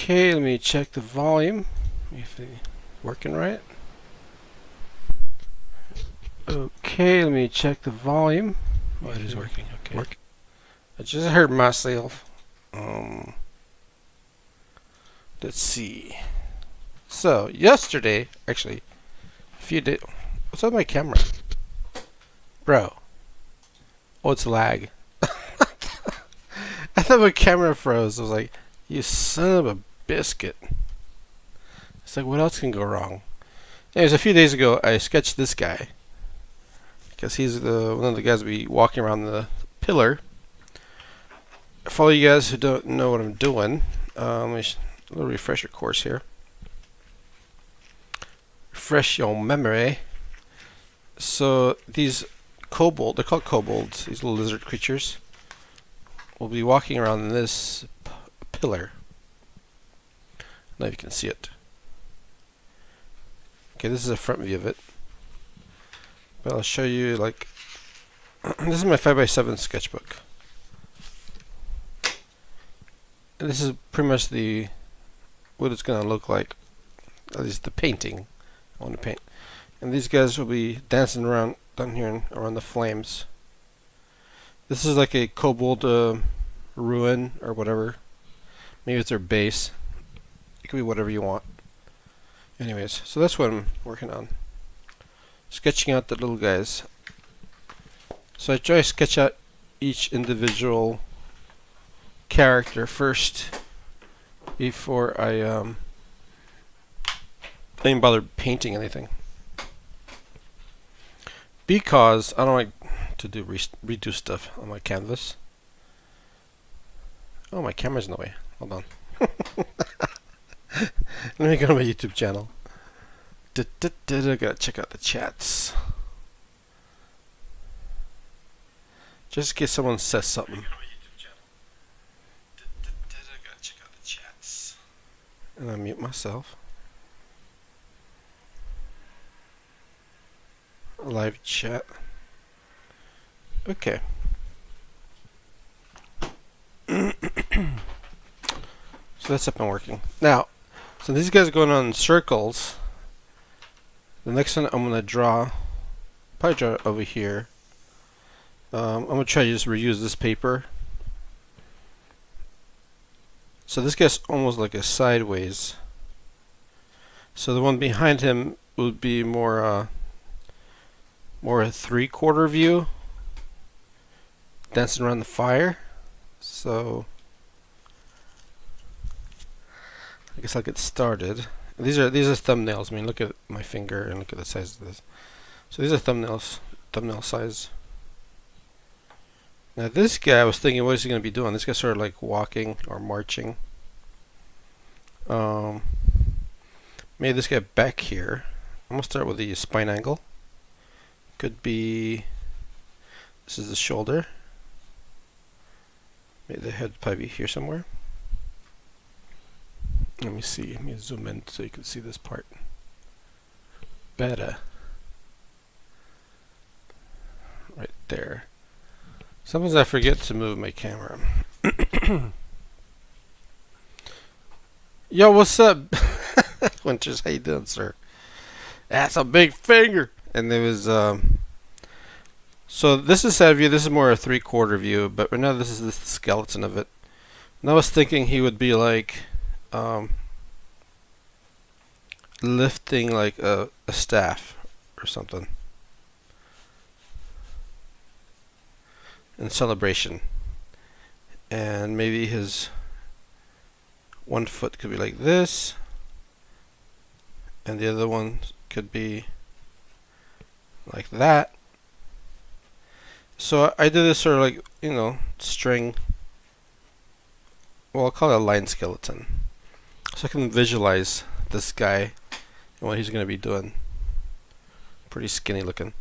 Okay, let me check the volume. If it's working right. Okay, let me check the volume. Oh, it is working. Okay. I just heard myself. Let's see. So yesterday, actually, a few days. What's on my camera, bro? Oh, it's lag. I thought my camera froze. I was like, you son of a biscuit. It's like, what else can go wrong? Anyways, a few days ago, I sketched this guy because he's one of the guys that be walking around the pillar. For all you guys who don't know what I'm doing, a little refresher course here. Refresh your memory. So these kobolds, they're called kobolds, these little lizard creatures, will be walking around this pillar. Now you can see it. Okay, this is a front view of it. But I'll show you, like, this is my 5x7 sketchbook. And this is pretty much what it's going to look like. At least the painting I want to paint. And these guys will be dancing around down here around the flames. This is like a kobold ruin or whatever. Maybe it's their base. It could be whatever you want. Anyways, so that's what I'm working on. Sketching out the little guys. So I try to sketch out each individual character first before I even bother painting anything. Because I don't like to do redo stuff on my canvas. Oh, my camera's in the way. Hold on. Let me go to my YouTube channel. I gotta check out the chats. Just in case someone says something. And I mute myself. Live chat. Okay. So that's up and working. Now, so these guys are going on in circles. The next one I'm going to probably draw it over here. I'm going to try to just reuse this paper. So this guy's almost like a sideways. So the one behind him would be more a 3/4 view, dancing around the fire. So I guess I'll get started. These are thumbnails. I mean, look at my finger and look at the size of this. So these are thumbnail size. Now this guy, I was thinking, what is he going to be doing? This guy's sort of like walking or marching. Maybe this guy back here. I'm going to start with the spine angle. Could be, this is the shoulder. Maybe the head probably be here somewhere. Let me see, let me zoom in so you can see this part better. Right there. Sometimes I forget to move my camera. Yo, what's up? Winters, how you doing, sir? That's a big finger. And there was so this is side view. This is more a 3/4 view, but right now this is the skeleton of it. And I was thinking he would be like lifting like a staff or something in celebration, and maybe his one foot could be like this, and the other one could be like that. So I did this sort of like, you know, string. Well, I'll call it a line skeleton. So I can visualize this guy and what he's going to be doing. Pretty skinny looking.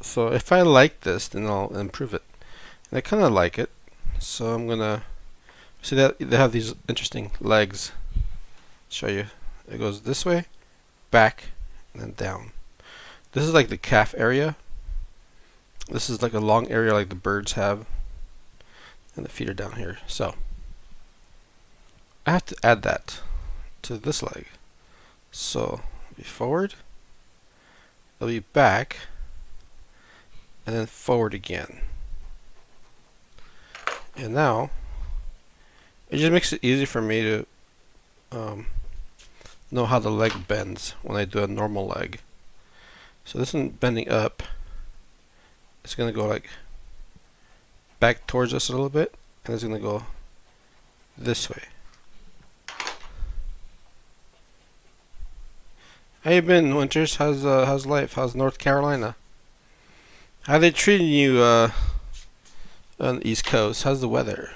So if I like this, then I'll improve it. And I kind of like it. So I'm going to see that they have these interesting legs. Show you. It goes this way, back, and then down. This is like the calf area. This is like a long area like the birds have. And the feet are down here. So I have to add that to this leg. So be forward, it'll be back, and then forward again. And now it just makes it easy for me to know how the leg bends when I do a normal leg. So this one bending up, it's gonna go like back towards us a little bit, and it's gonna go this way. How you been, Winters? How's life? How's North Carolina? How they treating you on the East Coast? How's the weather?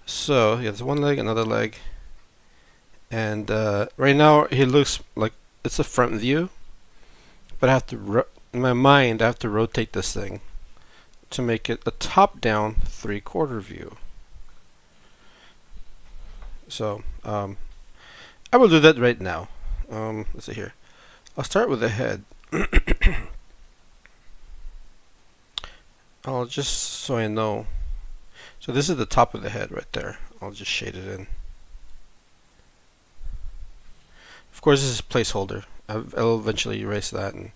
So yeah, there's one leg, another leg, and right now he looks like it's a front view, but I have to in my mind I have to rotate this thing to make it a top-down 3/4 view. So I will do that right now. Let's see here. I'll start with the head. I'll just so I know. So this is the top of the head right there. I'll just shade it in. Of course, this is placeholder. I'll eventually erase that and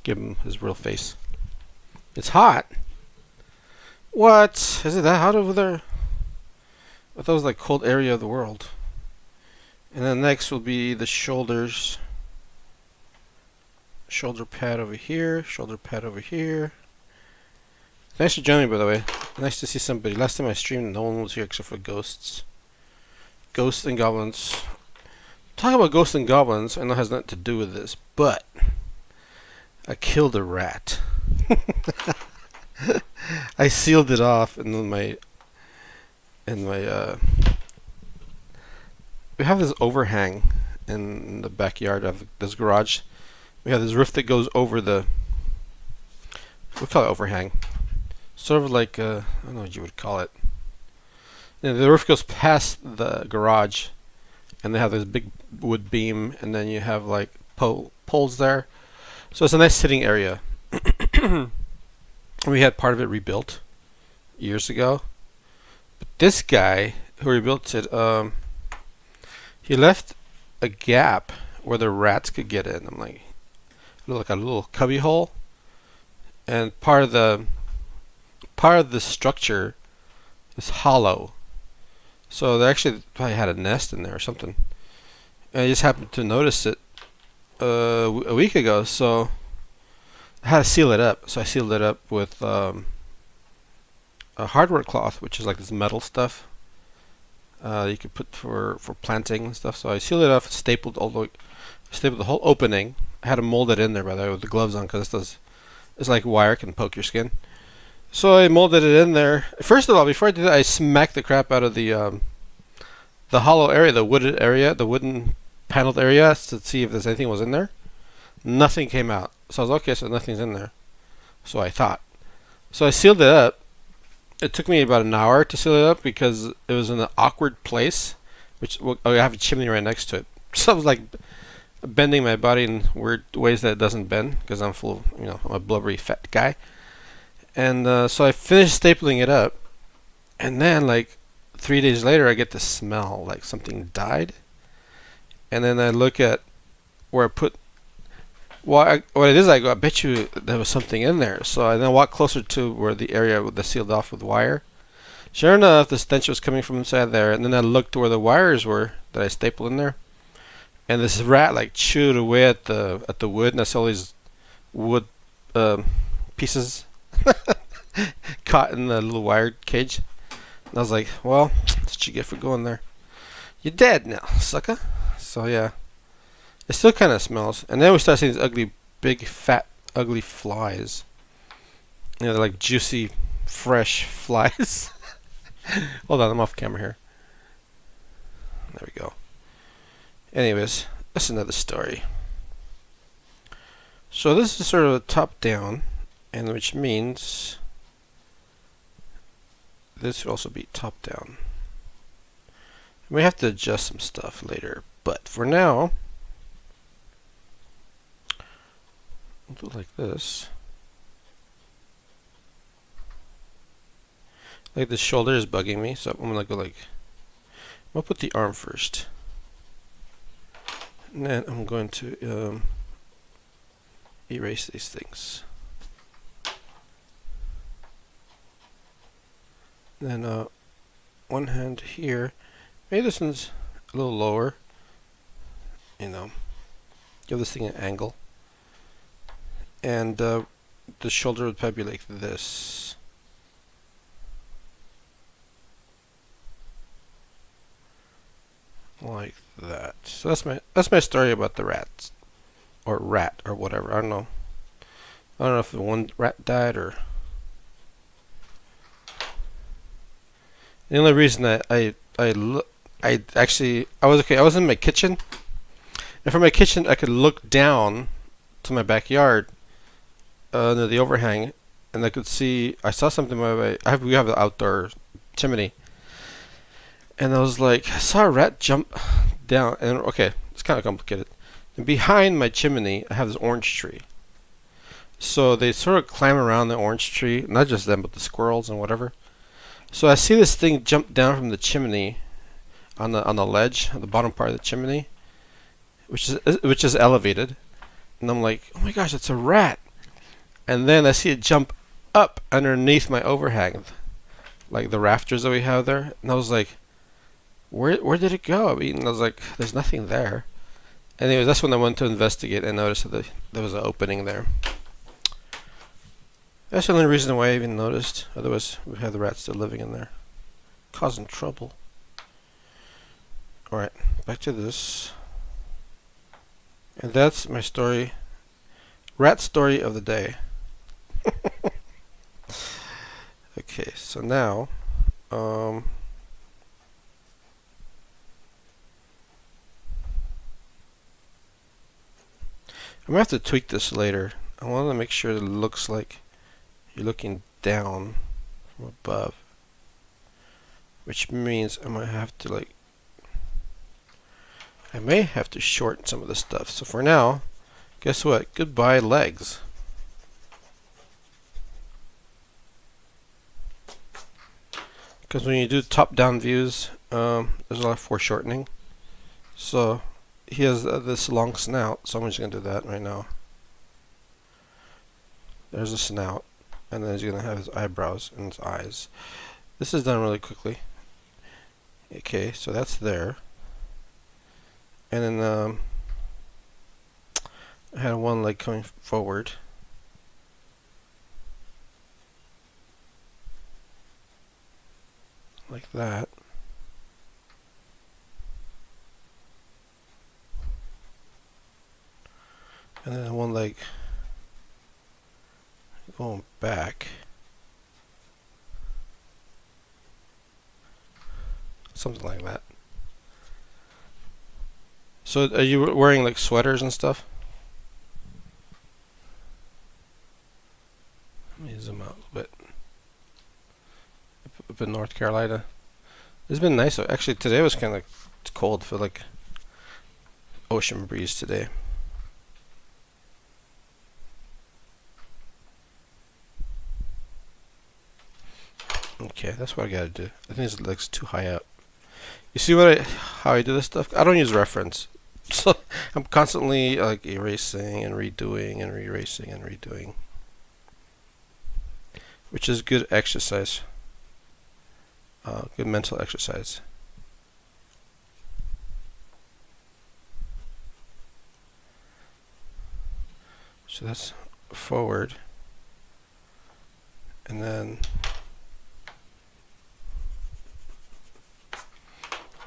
give him his real face. It's hot. What? Is it that hot over there? I thought it was like cold area of the world. And then next will be the shoulders. Shoulder pad over here. Shoulder pad over here. Thanks for joining, by the way. Nice to see somebody. Last time I streamed, no one was here except for ghosts. Ghosts and goblins. Talk about ghosts and goblins. I know it has nothing to do with this, but I killed a rat. I sealed it off in my we have this overhang in the backyard of this garage. We have this roof that goes over the, we call it overhang. Sort of like, I don't know what you would call it. You know, the roof goes past the garage, and they have this big wood beam, and then you have like poles there. So it's a nice sitting area. We had part of it rebuilt years ago. But this guy who rebuilt it, he left a gap where the rats could get in. I'm like a little cubby hole, and part of the structure is hollow. So they actually probably had a nest in there or something. And I just happened to notice it a week ago, so I had to seal it up. So I sealed it up with a hardware cloth, which is like this metal stuff you could put for planting and stuff. So I sealed it up, stapled the whole opening. I had to mold it in there, by the way, with the gloves on, because it's like wire, can poke your skin. So I molded it in there. First of all, before I did that, I smacked the crap out of the hollow area, the wooded area, the wooden paneled area, to see if there's anything was in there. Nothing came out. So I was okay, so nothing's in there. So I thought. So I sealed it up. It took me about an hour to seal it up because it was in an awkward place, which I have a chimney right next to it. So I was like bending my body in weird ways that it doesn't bend, because I'm full of, I'm a blubbery fat guy. And so I finished stapling it up, and then like 3 days later I get the smell like something died. And then I look at where I put what it is. I go, I bet you there was something in there. So I then walk closer to where the area that's sealed off with wire. Sure enough, the stench was coming from inside there. And then I looked to where the wires were that I stapled in there, and this rat like chewed away at the wood, and I saw all these wood pieces caught in the little wire cage. And I was like, well, that's what you get for going there. You're dead now, sucker. So yeah, it still kind of smells. And then we start seeing these ugly, big, fat, ugly flies. They're like juicy, fresh flies. Hold on, I'm off camera here. There we go. Anyways, that's another story. So this is sort of a top down, and which means this should also be top down. We have to adjust some stuff later, but for now, we'll do it like this. Like the shoulder is bugging me, so I'm gonna go like, I'm gonna put the arm first. And then I'm going to erase these things. Then one hand here. Maybe this one's a little lower. You know, give this thing an angle. And the shoulder would probably be like this. Like that. So that's my story about the rats. Or rat or whatever. I don't know. I don't know if the one rat died or. The only reason that I was in my kitchen, and from my kitchen I could look down to my backyard under the overhang, and I could see I saw something my way. We have the outdoor chimney, and I was like, I saw a rat jump down, and okay, it's kind of complicated. And behind my chimney, I have this orange tree. So they sort of climb around the orange tree, not just them, but the squirrels and whatever. So I see this thing jump down from the chimney on the ledge, on the bottom part of the chimney, which is elevated, and I'm like, oh my gosh, it's a rat! And then I see it jump up underneath my overhang, like the rafters that we have there, and I was like, where did it go? I mean, I was like, there's nothing there. Anyways, that's when I went to investigate and noticed that there was an opening there. That's the only reason why I even noticed. Otherwise, we have the rats still living in there, causing trouble. Alright, back to this. And that's my story. Rat story of the day. Okay, so now, I'm gonna have to tweak this later. I want to make sure it looks like you're looking down from above, which means I might have to I may have to shorten some of the stuff. So for now, guess what? Goodbye legs. Because when you do top-down views, there's a lot of foreshortening. So he has this long snout, so I'm just going to do that right now. There's a snout, and then he's going to have his eyebrows and his eyes. This is done really quickly. Okay, so that's there. And then I had one leg coming forward. Like that. And then one leg going back. Something like that. So are you wearing like sweaters and stuff? Let me zoom out a little bit. Up in North Carolina. It's been nice. Actually, today was kind of cold for like ocean breeze today. Okay, that's what I gotta do. I think it looks too high up. You see how I do this stuff? I don't use reference. So I'm constantly like erasing and redoing and erasing and redoing, which is good exercise, good mental exercise. So that's forward, and then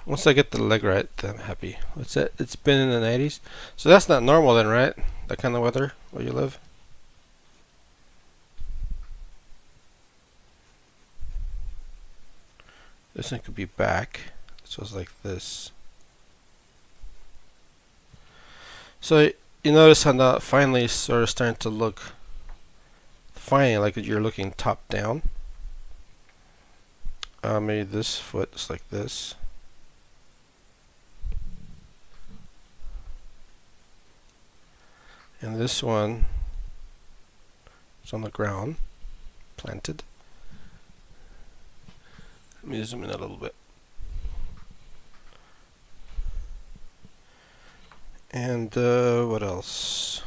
once I get the leg right, then I'm happy. What's that? It's been in the 90s. So that's not normal then, right? That kind of weather where you live? This one could be back. So it's like this. So you notice how now finally sort of starting to look finally like you're looking top down. Maybe this foot is like this. And this one is on the ground, planted. Let me zoom in a little bit. And what else?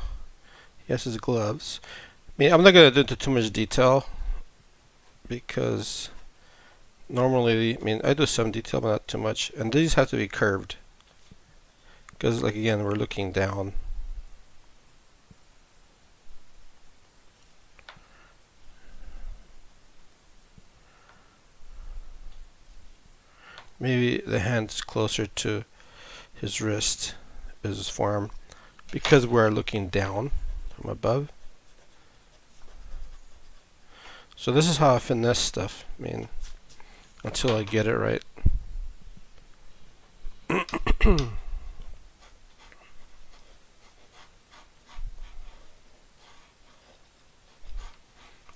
He has his gloves. I mean, I'm not going to do into too much detail because normally, I mean, I do some detail, but not too much. And these have to be curved because, like, again, we're looking down. Maybe the hand's closer to his wrist, his forearm, because we're looking down from above. So this is how I finesse stuff. I mean, until I get it right.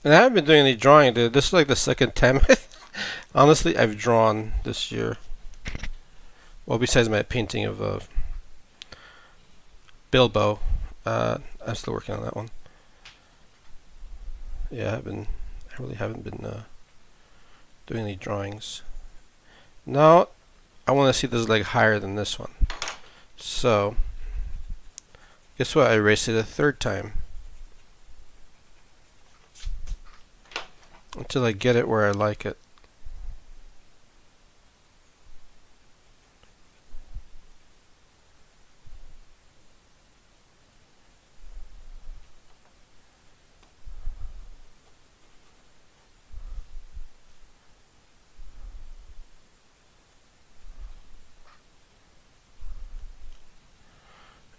And I haven't been doing any drawing, dude. This is like the second time, honestly, I've drawn this year. Well, besides my painting of Bilbo, I'm still working on that one. Yeah, I really haven't been doing any drawings. Now, I want to see this leg higher than this one. So, guess what? I erased it a third time. Until I get it where I like it.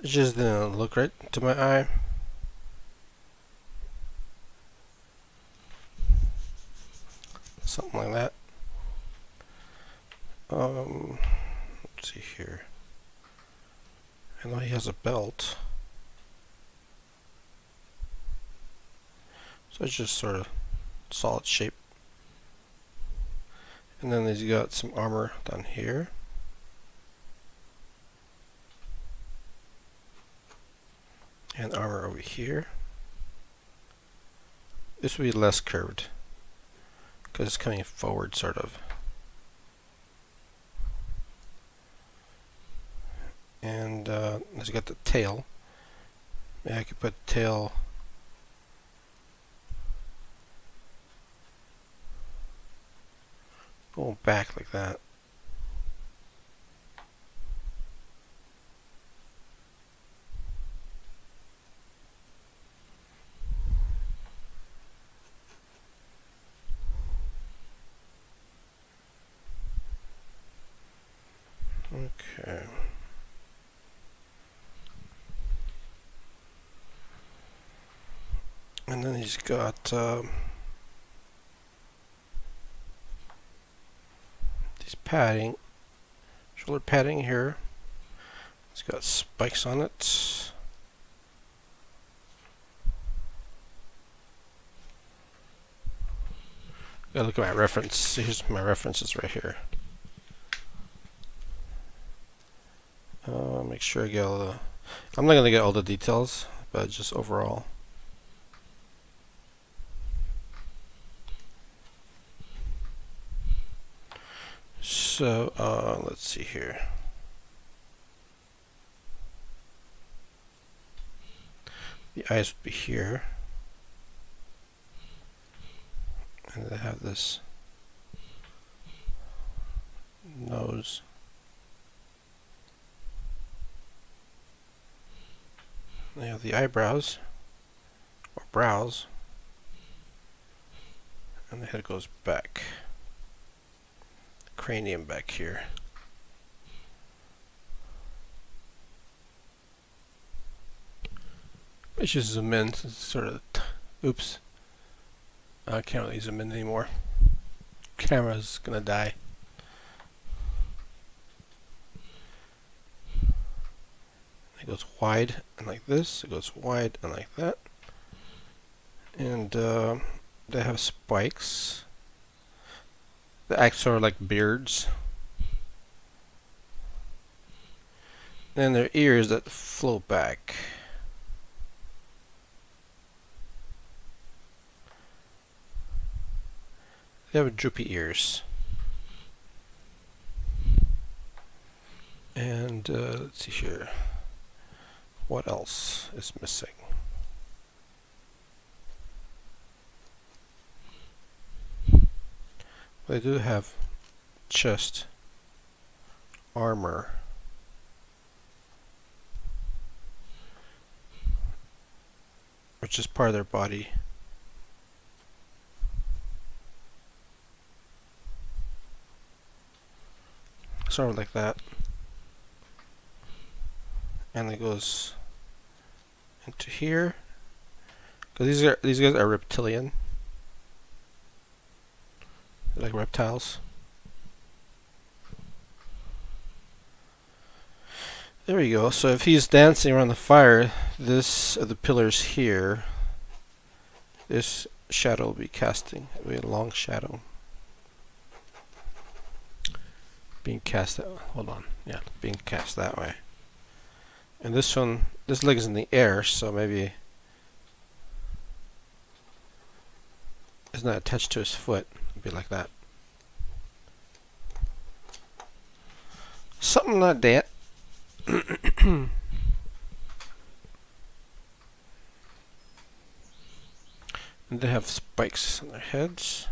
It just didn't look right to my eye. Something like that. Let's see here. I know he has a belt. So it's just sort of solid shape. And then he's got some armor down here. And armor over here. This would be less curved because it's coming forward, sort of. And he's got the tail. Maybe I could put tail going back like that. Okay. And then he's got these padding, shoulder padding here. It's got spikes on it. Gotta look at my reference. Here's my references right here. Make sure I get all the. I'm not gonna get all the details, but just overall. So let's see here. The eyes would be here, and they have this nose. They have the eyebrows, or brows, and the head goes back. Cranium back here. Let's just zoom in. It's sort of, oops. I can't really zoom in anymore. Camera's gonna die. It goes wide and like this. It goes wide and like that. And they have spikes. They act sort of like beards. And their ears that flow back. They have droopy ears. let's see here. What else is missing? They do have chest armor. Which is part of their body. Sort of like that. And it goes into here. Because these guys are reptilian. They're like reptiles. There we go. So if he's dancing around the fire, this the pillars here, this shadow will be casting. It'll be a long shadow. Being cast that way. Hold on. Yeah, being cast that way. And this one, this leg is in the air, so maybe it's not attached to his foot. It'll be like that. Something like that. And they have spikes on their heads.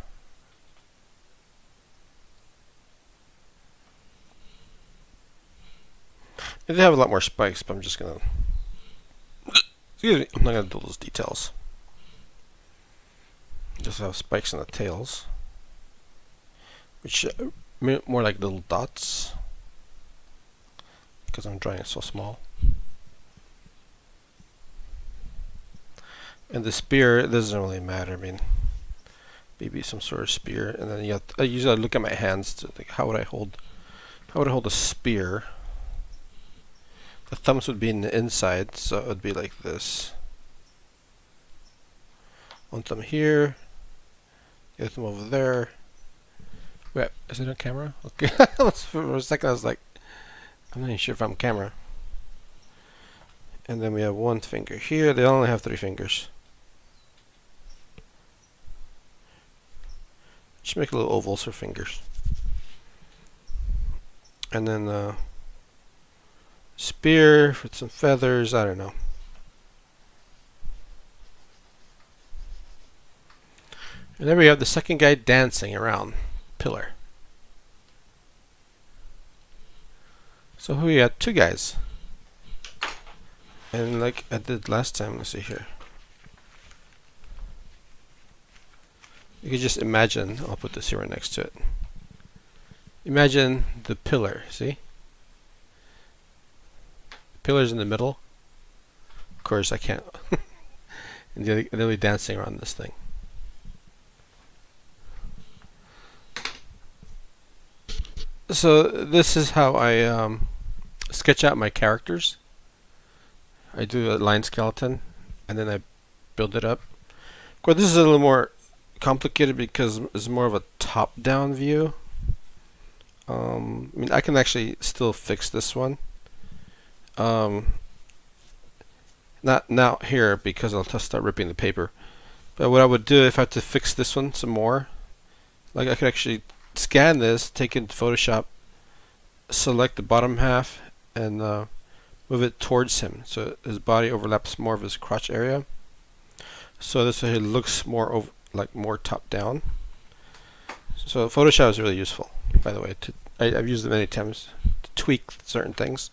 They have a lot more spikes, but I'm just gonna. Excuse me, I'm not gonna do those details. Just have spikes on the tails, which more like little dots, because I'm drawing it so small. And the spear, it doesn't really matter. I mean, maybe some sort of spear, and then you have to, I usually look at my hands to think, how would I hold a spear? The thumbs would be in the inside, so it would be like this. One thumb here, the other thumb over there. Wait, is it on camera? Okay. For a second I was like, I'm not even sure if I'm on camera. And then we have one finger here. They only have 3 fingers. Just make little ovals for fingers. And then spear with some feathers, I don't know. And then we have the second guy dancing around pillar. So we had 2 guys. And like I did last time, let's see here. You can just imagine, I'll put this here right next to it. Imagine the pillar, see? Pillars in the middle. Of course I can't. And they'll be dancing around this thing. So this is how I sketch out my characters. I do a line skeleton and then I build it up. Of course, this is a little more complicated because it's more of a top-down view. I mean, I can actually still fix this one. Not now here because I'll just start ripping the paper. But what I would do if I had to fix this one some more, like I could actually scan this, take it into Photoshop, select the bottom half, and move it towards him so his body overlaps more of his crotch area. So this way it looks more like more top down. So Photoshop is really useful, by the way. I've used it many times to tweak certain things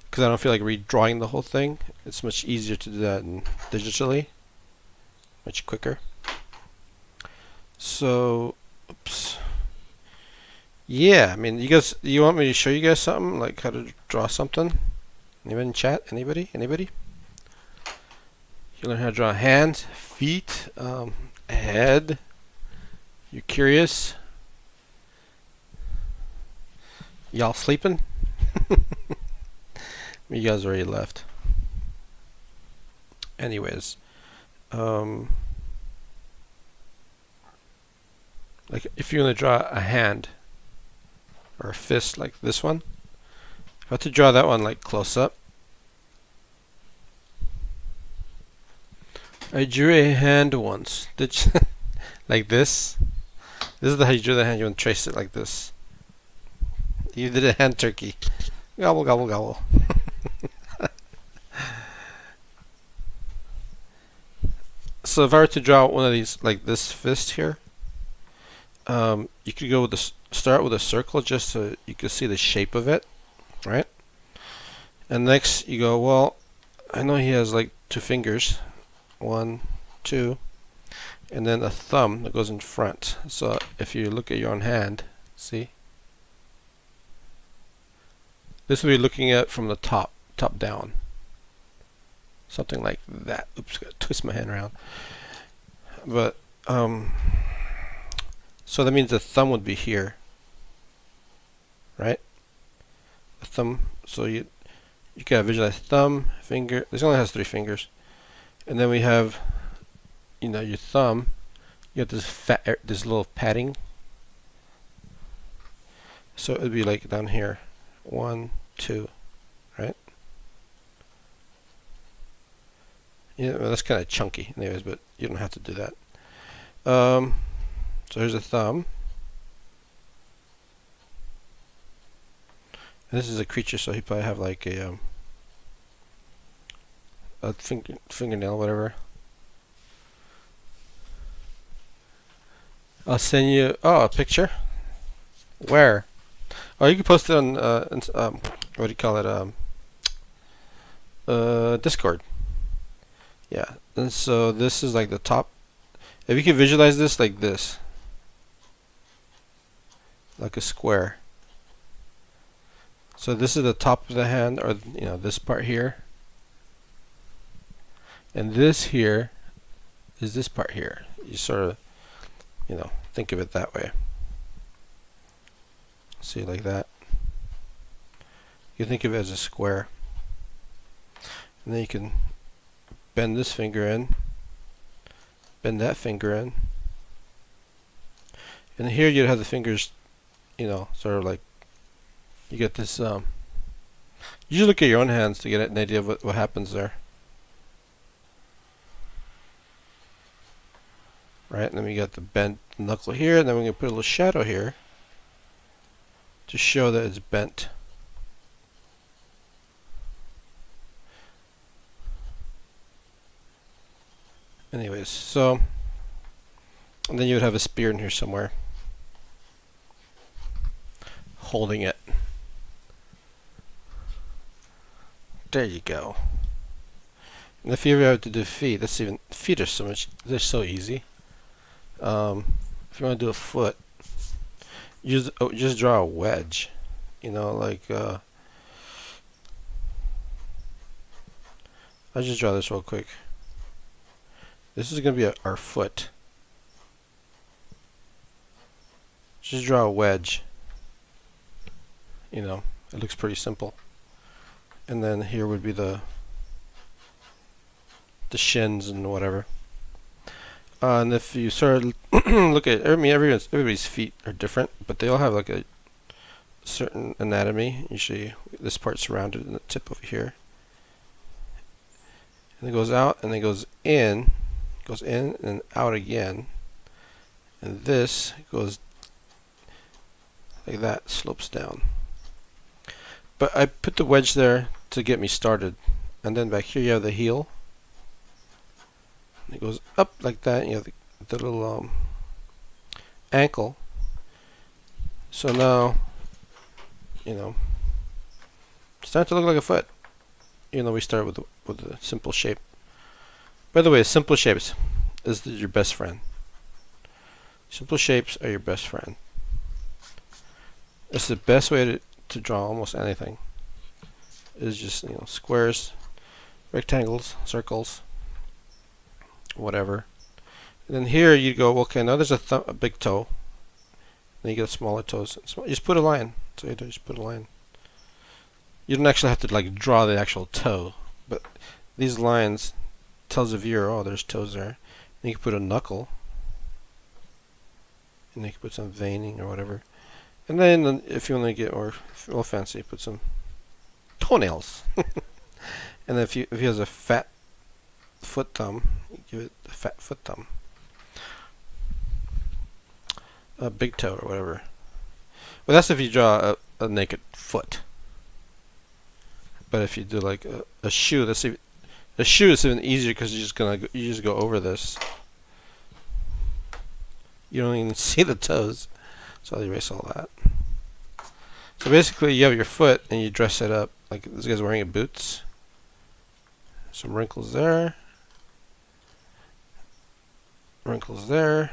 because I don't feel like redrawing the whole thing. It's much easier to do that digitally, much quicker. So, oops. Yeah, I mean, you want me to show you guys something, like how to draw something? Anyone in chat? Anybody? Anybody? You learn how to draw hands, feet, a head. You curious? Y'all sleeping? You guys already left. Anyways, like if you want to draw a hand or a fist like this one, if I have to draw that one like close up, I drew a hand once. Did you like this? This is how you drew the hand. You want to trace it like this. You did a hand turkey. Gobble, gobble, gobble. So if I were to draw one of these, like this fist here, you could go with start with a circle just so you can see the shape of it, right? And next you go, well, I know he has like 2 fingers, 1, 2, and then a thumb that goes in front. So if you look at your own hand, see? This will be looking at from the top down. Something like that. Oops, gotta twist my hand around. But so that means the thumb would be here, right? The thumb. So you gotta visualize thumb, finger. This only has 3 fingers, and then we have, you know, your thumb. You have this little padding. So it would be like down here, 1, 2, right? Yeah, well, that's kind of chunky, anyways, but you don't have to do that. So here's a thumb. And this is a creature, so he probably have like a fingernail, whatever. I'll send you a picture. Where? Oh, you can post it on what do you call it? Discord. Yeah. And so this is like the top. If you can visualize this like this, like a square. So this is the top of the hand, or you know, this part here, and this here is this part here. You sort of, you know, think of it that way. See, like that. You think of it as a square, and then you can bend this finger in, bend that finger in, and here you'd have the fingers, you know, sort of like, you get this, you just look at your own hands to get an idea of what happens there. Right, and then we got the bent knuckle here, and then we're going to put a little shadow here to show that it's bent. Anyways, so, and then you would have a spear in here somewhere holding it. There you go. And if you ever have to do feet, feet are so much, they're so easy. If you want to do a foot, just draw a wedge, you know, like I'll just draw this real quick. This is going to be our foot. Just draw a wedge. You know, it looks pretty simple. And then here would be the shins and whatever. And if you sort of look at, I mean, everybody's feet are different, but they all have like a certain anatomy. Usually this part's surrounded in the tip over here. And it goes out and it goes in and out again. And this goes like that, slopes down. But I put the wedge there to get me started. And then back here you have the heel. It goes up like that, and you have the little ankle. So now, you know, it's starting to look like a foot. Even though we start with a simple shape. By the way, simple shapes is your best friend. Simple shapes are your best friend. It's the best way to draw almost anything. Is just, you know, squares, rectangles, circles, whatever. And then here you go, okay, now there's a big toe. Then you get smaller toes. Just put a line. So you just put a line. You don't actually have to like draw the actual toe, but these lines tells the viewer, oh, there's toes there. And you can put a knuckle, and you can put some veining or whatever. And then if you want to get more fancy, put some toenails. And then if he has a fat foot thumb, you give it a fat foot thumb. A big toe or whatever. Well, that's if you draw a naked foot. But if you do like a shoe, a shoe is even easier because you just go over this. You don't even see the toes, so I'll erase all that. So basically, you have your foot and you dress it up. Like this guy's wearing boots. Some wrinkles there. Wrinkles there.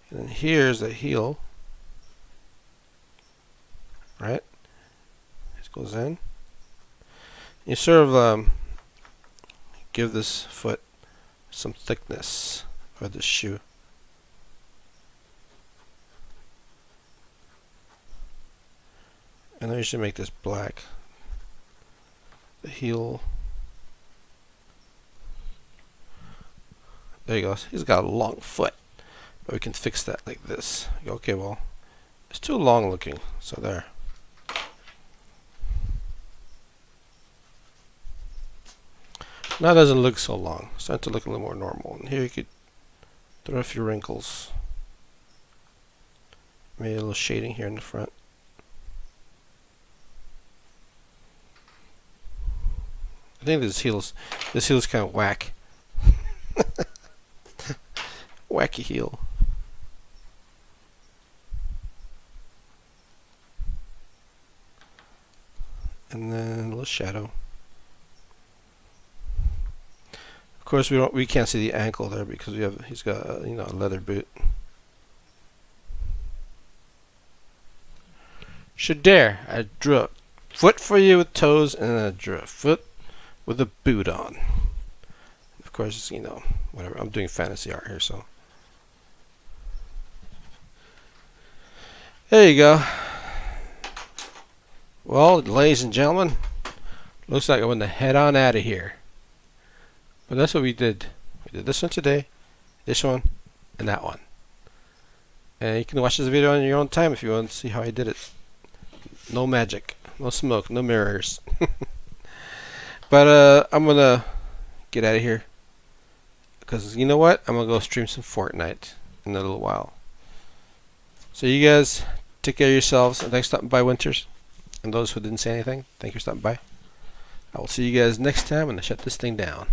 And then here's the heel. Right? This goes in. You sort of give this foot some thickness for this shoe. And then you should make this black. The heel. There you go. He's got a long foot. But we can fix that like this. Okay, well, it's too long looking. So there. Now it doesn't look so long. It's starting to look a little more normal. And here you could throw a few wrinkles. Maybe a little shading here in the front. I think this heel's kind of whack. Wacky heel. And then a little shadow. Of course, we can't see the ankle there because he's got a leather boot. Should dare! I drew a foot for you with toes, and then I drew a foot with a boot on. Of course, whatever. I'm doing fantasy art here, so there you go. Well, ladies and gentlemen, looks like I want to head on out of here. But that's what we did. We did this one today, this one, and that one. And you can watch this video on your own time if you want to see how I did it. No magic, no smoke, no mirrors. But I'm gonna get out of here because you know what? I'm gonna go stream some Fortnite in a little while. So you guys take care of yourselves, and thanks for stopping by, Winters. And those who didn't say anything, thank you for stopping by. I will see you guys next time when I shut this thing down.